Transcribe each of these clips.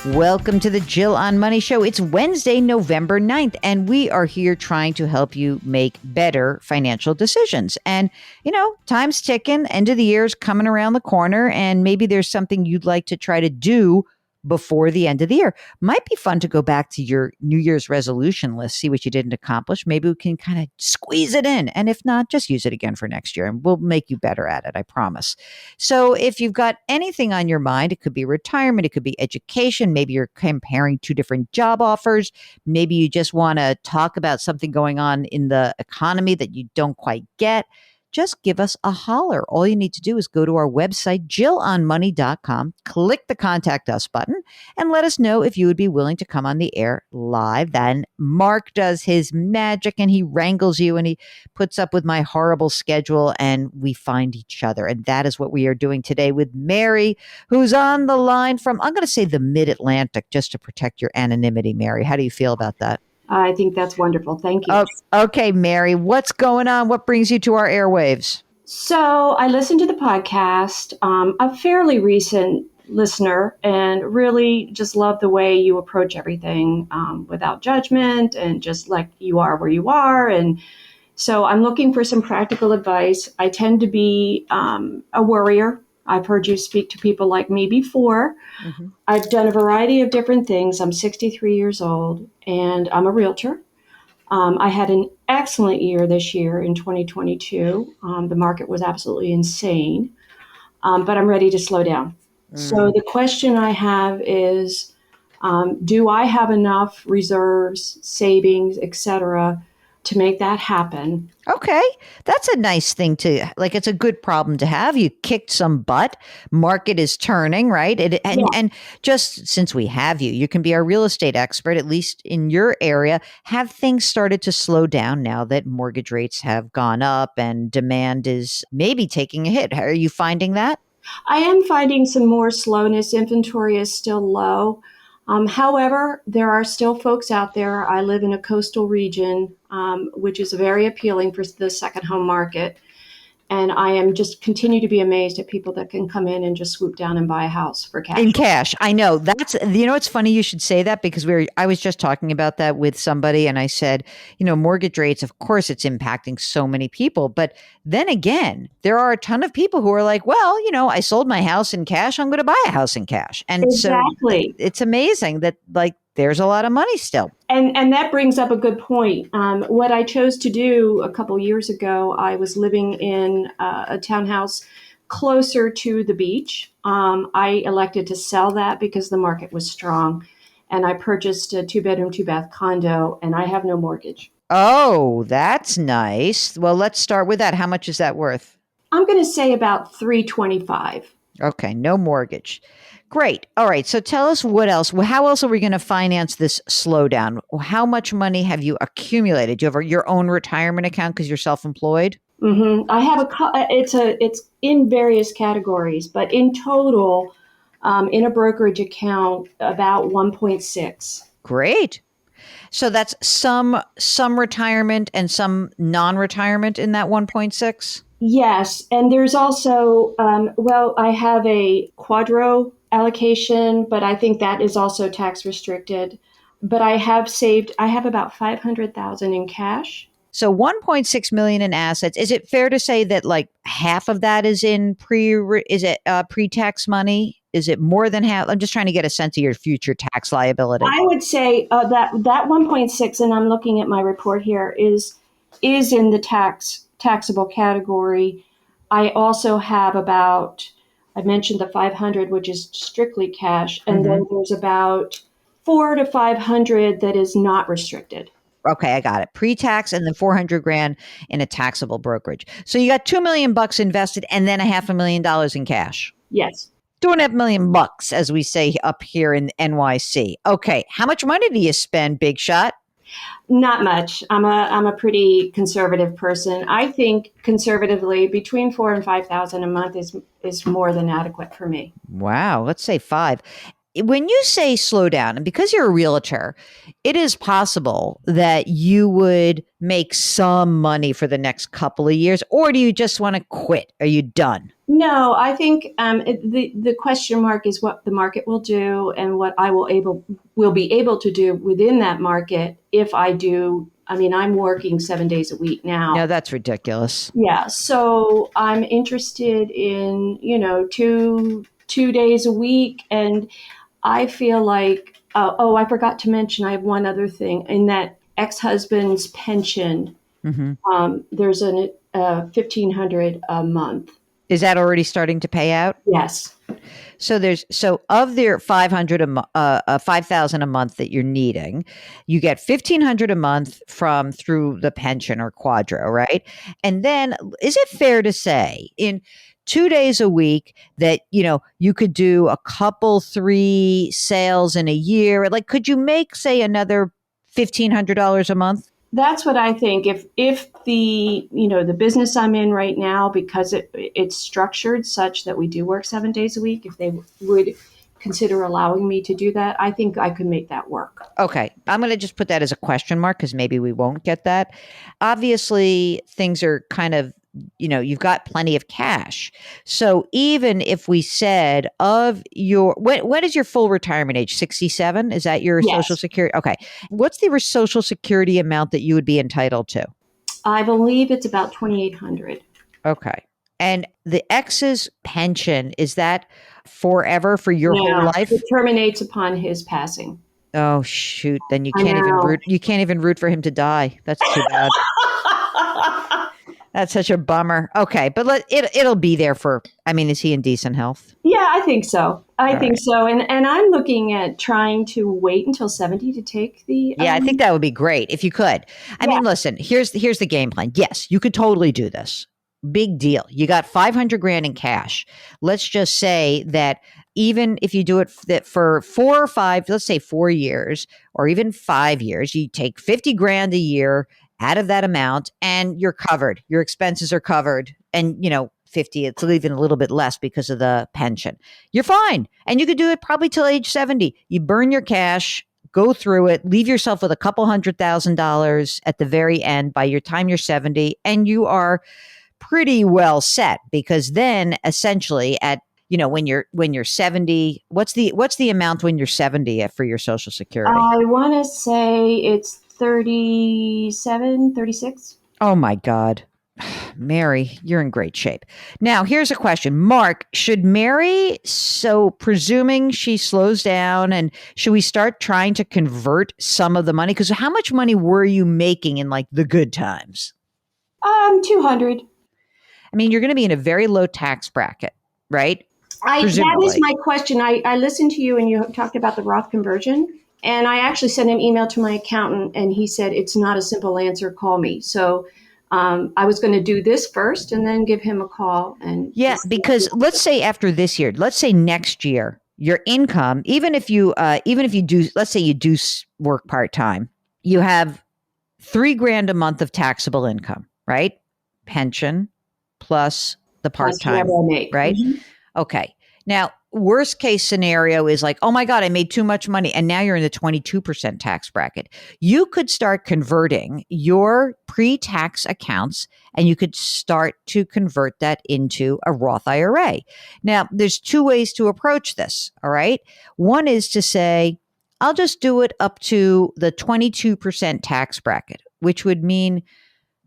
Welcome to the Jill on Money Show. It's Wednesday, November 9th, and we are here trying to help you make better financial decisions. And, time's ticking, end of the year's coming around the corner, and maybe there's something you'd like to try to do before the end of the year. Might be fun to go back to your New Year's resolution list, see what you didn't accomplish. Maybe we can kind of squeeze it in. And if not, just use it again for next year and we'll make you better at it, I promise. So if you've got anything on your mind, it could be retirement, it could be education. Maybe you're comparing two different job offers. Maybe you just want to talk about something going on in the economy that you don't quite get. Just give us a holler. All you need to do is go to our website, jillonmoney.com, click the contact us button, and let us know if you would be willing to come on the air live. Then Mark does his magic and he wrangles you and he puts up with my horrible schedule and we find each other. And that is what we are doing today with Mary, who's on the line from, I'm going to say the Mid-Atlantic, just to protect your anonymity, Mary. How do you feel about that? I think that's wonderful. Thank you. Okay, Mary, what's going on? What brings you to our airwaves? So I listened to the podcast, a fairly recent listener, and really just love the way you approach everything without judgment and just like you are where you are. And so I'm looking for some practical advice. I tend to be a worrier. I've heard you speak to people like me before. Mm-hmm. I've done a variety of different things. I'm 63 years old and I'm a realtor. I had an excellent year this year in 2022. The market was absolutely insane, but I'm ready to slow down. So the question I have is, do I have enough reserves, savings, et cetera, to make that happen? Okay. That's a nice thing it's a good problem to have. You kicked some butt. Market is turning, right? And just since we have you can be our real estate expert, at least in your area. Have things started to slow down now that mortgage rates have gone up and demand is maybe taking a hit? Are you finding that? I am finding some more slowness. Inventory is still low. However, there are still folks out there. I live in a coastal region, which is very appealing for the second home market. And I am just continue to be amazed at people that can come in and just swoop down and buy a house for cash. In cash. I know that's, it's funny you should say that because I was just talking about that with somebody and I said, mortgage rates, of course it's impacting so many people. But then again, there are a ton of people who are like, well, I sold my house in cash. I'm going to buy a house in cash. And exactly. So it's amazing that there's a lot of money still. And that brings up a good point. What I chose to do a couple years ago, I was living in a townhouse closer to the beach. I elected to sell that because the market was strong. And I purchased a 2-bedroom, 2-bath condo, and I have no mortgage. Oh, that's nice. Well, let's start with that. How much is that worth? I'm going to say about $325,000. Okay, no mortgage. Great. All right. So tell us what else. How else are we going to finance this slowdown? How much money have you accumulated? Do you have your own retirement account because you're self-employed? Mm-hmm. I have it's in various categories, but in total, in a brokerage account, about 1.6. Great. So that's some retirement and some non-retirement in that 1.6? Yes. And there's also, I have a quadro allocation, but I think that is also tax restricted. But I have about $500,000 in cash. So 1.6 million in assets. Is it fair to say that half of that is in pre-tax money? Is it more than half? I'm just trying to get a sense of your future tax liability. I would say that 1.6, and I'm looking at my report here, is in the taxable category. I also have I mentioned the 500, which is strictly cash, and then there's about 400 to 500 that is not restricted. Okay, I got it. Pre-tax and then $400,000 in a taxable brokerage. So you got $2 million invested and then $500,000 in cash. Yes. $2.5 million, as we say up here in NYC. Okay, how much money do you spend, big shot? Not much. I'm a pretty conservative person. I think conservatively between $4,000 and $5,000 a month is more than adequate for me. Wow, let's say 5. when you say slow down, and because you're a realtor, it is possible that you would make some money for the next couple of years, or do you just want to quit? Are you done? No, I think the question mark is what the market will do and what I will be able to do within that market if I do. I mean, I'm working 7 days a week now. No, that's ridiculous. Yeah, so I'm interested in, two days a week, and I feel like, oh, I forgot to mention, I have one other thing. In that ex-husband's pension, Hmm. there's an 1,500 a month. Is that already starting to pay out? Yes. So of their 5,000 a month that you're needing, you get 1,500 a month from through the pension or Quadro, right? And then is it fair to say in 2 days a week that you could do a couple 3 sales in a year? Like, could you make, say, another $1,500 a month? That's what I think. If the business I'm in right now, because it's structured such that we do work 7 days a week, if they would consider allowing me to do that, I think I could make that work. Okay. I'm going to just put that as a question mark because maybe we won't get that. Obviously, things are kind of, you've got plenty of cash. So even if we said of your, what is your full retirement age? 67? Is that your Social Yes. Security? Okay. What's the Social Security amount that you would be entitled to? I believe it's about 2,800. Okay. And the ex's pension, is that forever for your whole Yeah, life? it terminates upon his passing. Oh shoot, then you I can't even know. root for him to die. That's too bad. That's such a bummer. Okay, but it'll be there for, I mean, is he in decent health? Yeah, I think so. I All think right. so. And I'm looking at trying to wait until 70 to take the Yeah, I think that would be great if you could. I yeah. mean, listen, here's the game plan. Yes, you could totally do this. Big deal. You got 500 grand in cash. Let's just say that even if you do it for 4 or 5, let's say 4 years or even 5 years, you take 50 grand a year out of that amount and you're covered. Your expenses are covered. And, 50, it's even a little bit less because of the pension. You're fine. And you could do it probably till age 70. You burn your cash, go through it, leave yourself with a couple $100,000 at the very end by your time you're 70, and you are pretty well set because then essentially at when you're 70, what's the amount when you're 70 for your Social Security? I want to say it's 37, 36. Oh my God. Mary, you're in great shape. Now, here's a question. Mark, should Mary, so presuming she slows down, and should we start trying to convert some of the money? Because how much money were you making in like the good times? 200. I mean, you're going to be in a very low tax bracket, right? That is Presumably. my question. I listened to you and you talked about the Roth conversion, and I actually sent an email to my accountant, and he said it's not a simple answer. Call me. So I was going to do this first and then give him a call and Yeah, just because let's say after this year, let's say next year, your income, even if you do, let's say you do work part time, you have 3 grand a month of taxable income, right? Pension plus the part plus whatever time, I make. right? Mhm. Okay. Now, worst case scenario is like, oh my God, I made too much money. And now you're in the 22% tax bracket. You could start converting your pre tax accounts and you could start to convert that into a Roth IRA. Now, there's two ways to approach this. All right. One is to say, I'll just do it up to the 22% tax bracket, which would mean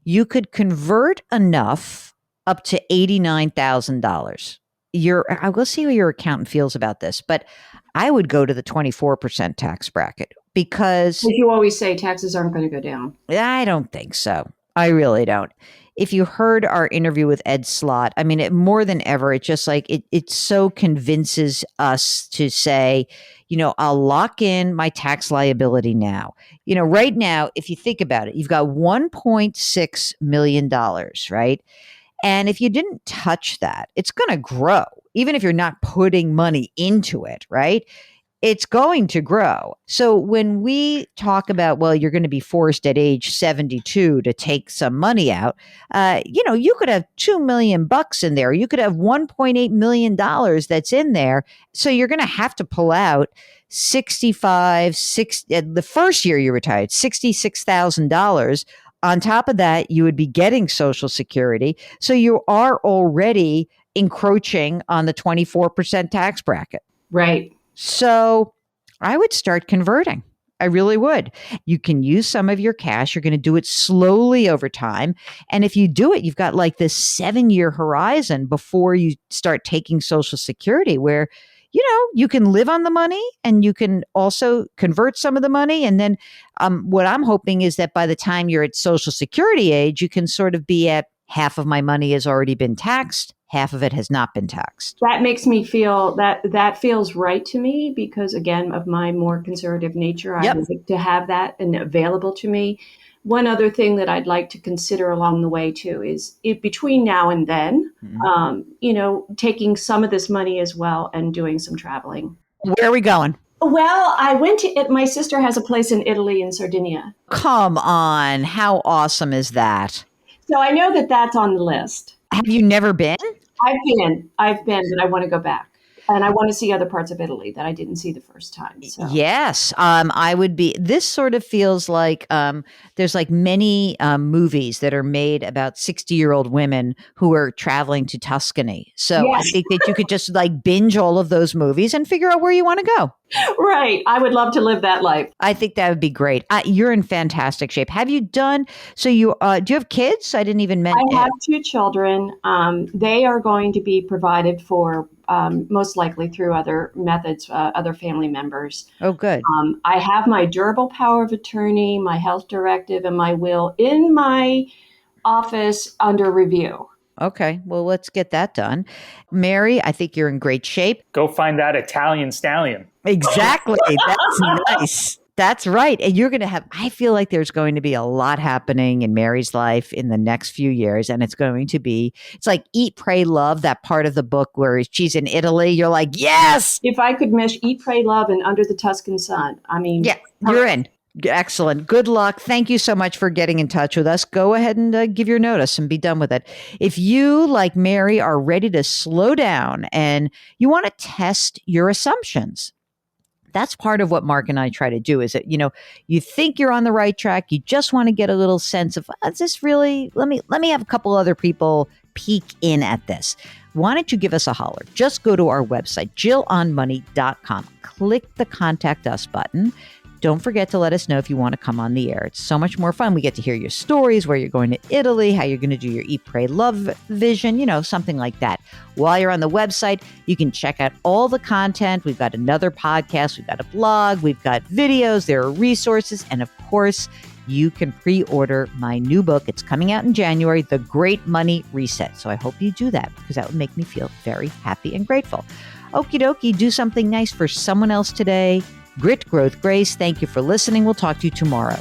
you could convert enough up to $89,000. I will see how your accountant feels about this, but I would go to the 24% tax bracket because As you always say, taxes aren't going to go down. I don't think so. I really don't. If you heard our interview with Ed Slott, I mean, more than ever, it's just like it so convinces us to say, I'll lock in my tax liability now. Right now, if you think about it, you've got $1.6 million, right? And if you didn't touch that, it's going to grow, even if you're not putting money into it, right? it's going to grow. So when we talk about, well, you're going to be forced at age 72 to take some money out, you could have $2 million in there. You could have $1.8 million that's in there. So you're going to have to pull out the first year you retired, $66,000. On top of that, you would be getting Social Security. So you are already encroaching on the 24% tax bracket. Right. So I would start converting. I really would. You can use some of your cash. You're going to do it slowly over time. And if you do it, you've got like this 7-year horizon before you start taking Social Security where, you can live on the money and you can also convert some of the money. And then what I'm hoping is that by the time you're at Social Security age, you can sort of be at half of my money has already been taxed. Half of it has not been taxed. That makes me feel that feels right to me because, again, of my more conservative nature, I would like to have that and available to me. One other thing that I'd like to consider along the way, too, is between now and then, taking some of this money as well and doing some traveling. Where are we going? Well, I went to my sister has a place in Italy and Sardinia. Come on. How awesome is that? So I know that that's on the list. Have you never been? I've been, but I want to go back. And I want to see other parts of Italy that I didn't see the first time. So. Yes. I would be, this sort of feels like there's like many movies that are made about 60-year-old women who are traveling to Tuscany. So yes. I think that you could just like binge all of those movies and figure out where you want to go. Right. I would love to live that life. I think that would be great. You're in fantastic shape. Have you done, do you have kids? I didn't even mention. I have 2 children. They are going to be provided for most likely through other methods, other family members. Oh, good. I have my durable power of attorney, my health directive, and my will in my office under review. Okay, well, let's get that done. Mary, I think you're in great shape. Go find that Italian stallion. Exactly. That's nice. That's right. And you're going to have, I feel like there's going to be a lot happening in Mary's life in the next few years. And it's going to be, it's like Eat, Pray, Love, that part of the book where she's in Italy. You're like, yes. If I could mesh Eat, Pray, Love and Under the Tuscan Sun, I mean. Yeah, you're in. Excellent. Good luck. Thank you so much for getting in touch with us. Go ahead and give your notice and be done with it. If you, like Mary, are ready to slow down and you want to test your assumptions, that's part of what Mark and I try to do is that, you think you're on the right track. You just want to get a little sense of, is this really, let me have a couple other people peek in at this. Why don't you give us a holler? Just go to our website, jillonmoney.com. Click the Contact Us button. Don't forget to let us know if you want to come on the air. It's so much more fun. We get to hear your stories, where you're going to Italy, how you're going to do your Eat, Pray, Love vision, something like that. While you're on the website, you can check out all the content. We've got another podcast. We've got a blog. We've got videos. There are resources. And of course, you can pre-order my new book. It's coming out in January, The Great Money Reset. So I hope you do that because that would make me feel very happy and grateful. Okie dokie, do something nice for someone else today. Grit, growth, grace. Thank you for listening. We'll talk to you tomorrow.